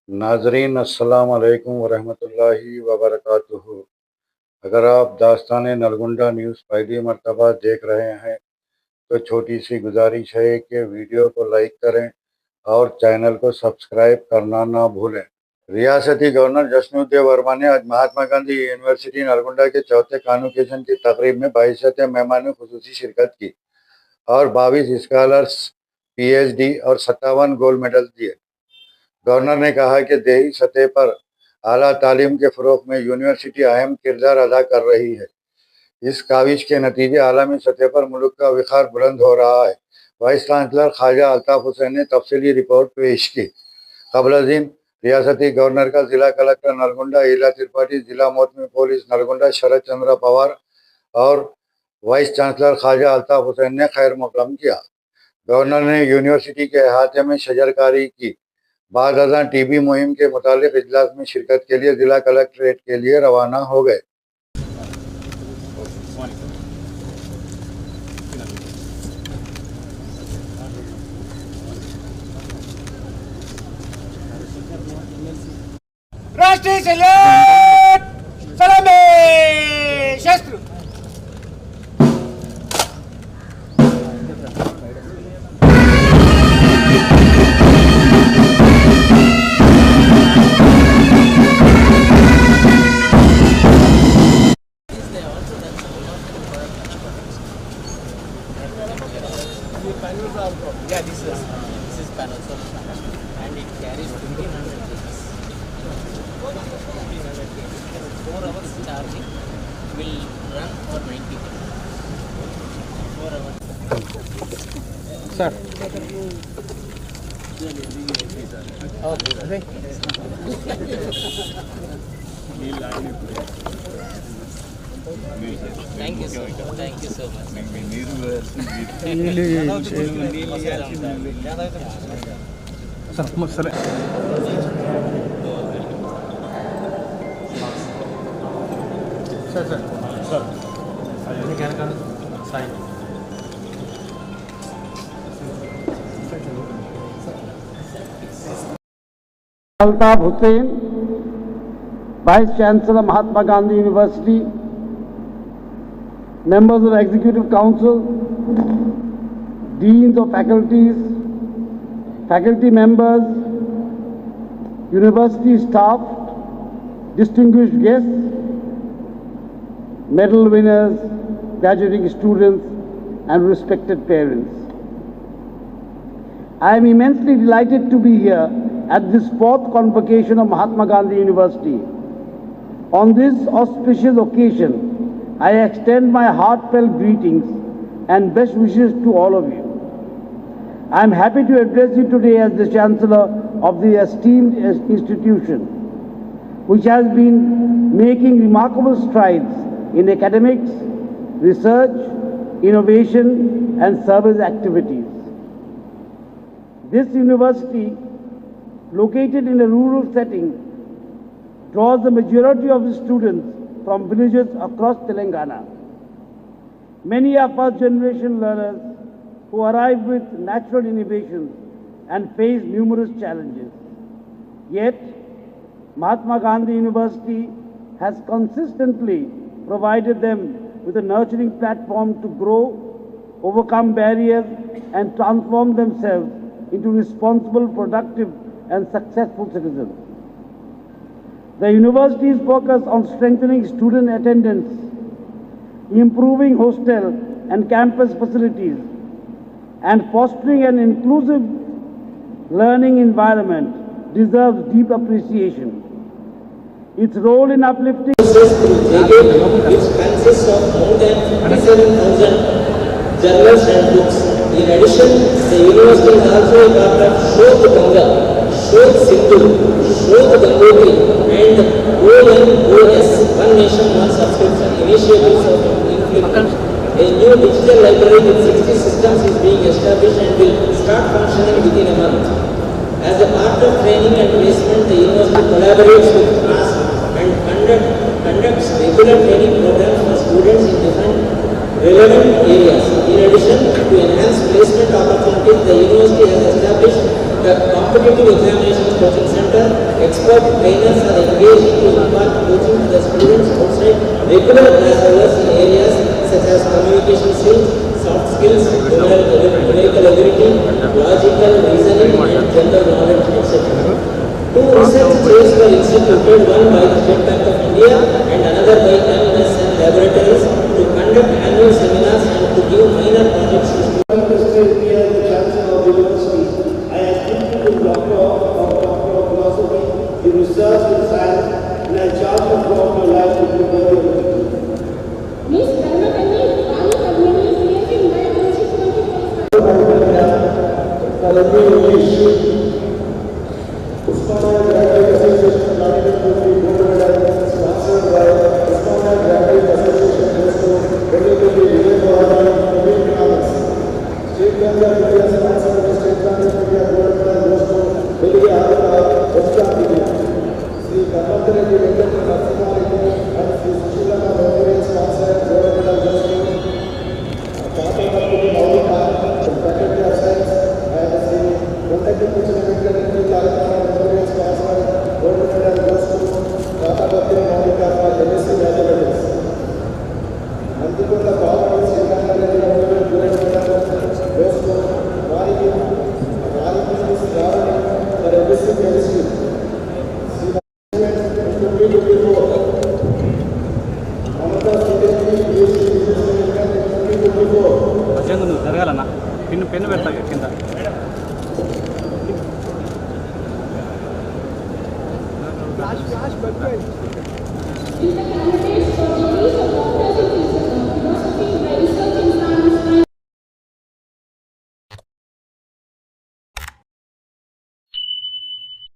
नाजरीन अस्सलाम वालेकुम वरहमतुल्लाहि वबरकातुहू। अगर आप दास्तान-ए-नलगुंडा न्यूज़ पहली मर्तबा देख रहे हैं तो छोटी सी गुजारिश है कि वीडियो को लाइक करें और चैनल को सब्सक्राइब करना ना भूलें। रियासती गवर्नर वर्मा ने आज महात्मा गांधी यूनिवर्सिटी नलगुंडा के चौथे कॉन्वोकेशन की तकरीब में 22 मेहमान खुसूसी शिरकत की और 22 स्कॉलर्स, PhD और 57 गोल्ड मेडल दिए। गवर्नर ने कहा कि देही सतह पर आला तालीम के फ़रोग़ में यूनिवर्सिटी अहम किरदार अदा कर रही है। इस काविश के नतीजे आलमी सतह पर मुल्क का विखार बुलंद हो रहा है। वाइस चांसलर ख्वाजा अल्ताफ हुसैन ने तफसीली रिपोर्ट पेश की। क़ब्ल-ए-ज़ीन रियासती गवर्नर का जिला कलेक्टर नलगुंडा ईला त्रिपाठी, जिला मोहतमी पुलिस नलगुंडा शरद चंद्र पवार और वाइस चांसलर ख्वाजा अल्ताफ हुसैन ने खैर मक़दम किया। गवर्नर ने यूनिवर्सिटी के अहाते में शजरकारी की। बाद अज़ां टीबी मुहिम के मुतालिक इजलास में शिरकत के लिए जिला कलेक्ट्रेट के लिए रवाना हो गए। राष्ट्रीय सैल्यूट, सलामी, शस्त्र। Yeah, this is panel and it carries 1500 kgs. 1500 kgs. 4 hours charging will run for 90 kgs. 4 hours. Sir. Okay. Thank you so much. Thank you so much. Sir. Altaf Hussain, vice chancellor Mahatma Gandhi university, members of the Executive Council, deans of faculties, faculty members, university staff, distinguished guests, medal winners, graduating students, and respected parents. I am immensely delighted to be here at this fourth convocation of Mahatma Gandhi University. On this auspicious occasion, I extend my heartfelt greetings and best wishes to all of you. I am happy to address you today as the Chancellor of the esteemed institution, which has been making remarkable strides in academics, research, innovation, and service activities. This university, located in a rural setting, draws the majority of the students from villages across Telangana. Many are first-generation learners who arrive with natural innovations and face numerous challenges. Yet, Mahatma Gandhi University has consistently provided them with a nurturing platform to grow, overcome barriers, and transform themselves into responsible, productive, and successful citizens. The university's focus on strengthening student attendance, improving hostel and campus facilities, and fostering an inclusive learning environment deserves deep appreciation. Its role in uplifting which consists of more than 57,000 journals and books. In addition, the university is also a part of Shod Ganga, Shod Sindhu, Shod Gangoti, and ONOS, One Nation, One Subscription initiatives of influence. A new digital library with 60 systems is being established and will start functioning within a month. As a part of training and placement, the university collaborates with class and conducts regular training programs for students in different relevant areas. In addition to enhanced placement opportunities, the university has established the Competitive Examinations Coaching Center, a expert trainers are engaged to impart coaching to the students outside regular class hours in areas such as communication skills, soft skills, numerical ability, logical reasoning, and general knowledge, etc. Two research chairs were instituted, one by the State Bank of India and another by MSN Laboratories, to conduct annual seminars and to give minor projects to students. The Chancellor of the University, I am speaking to Doctor of Philosophy, the Research in Science, and I charge the floor of my life to the world. Miss Varma జరగాలన్నా pen పెడతా కింద Is the candidate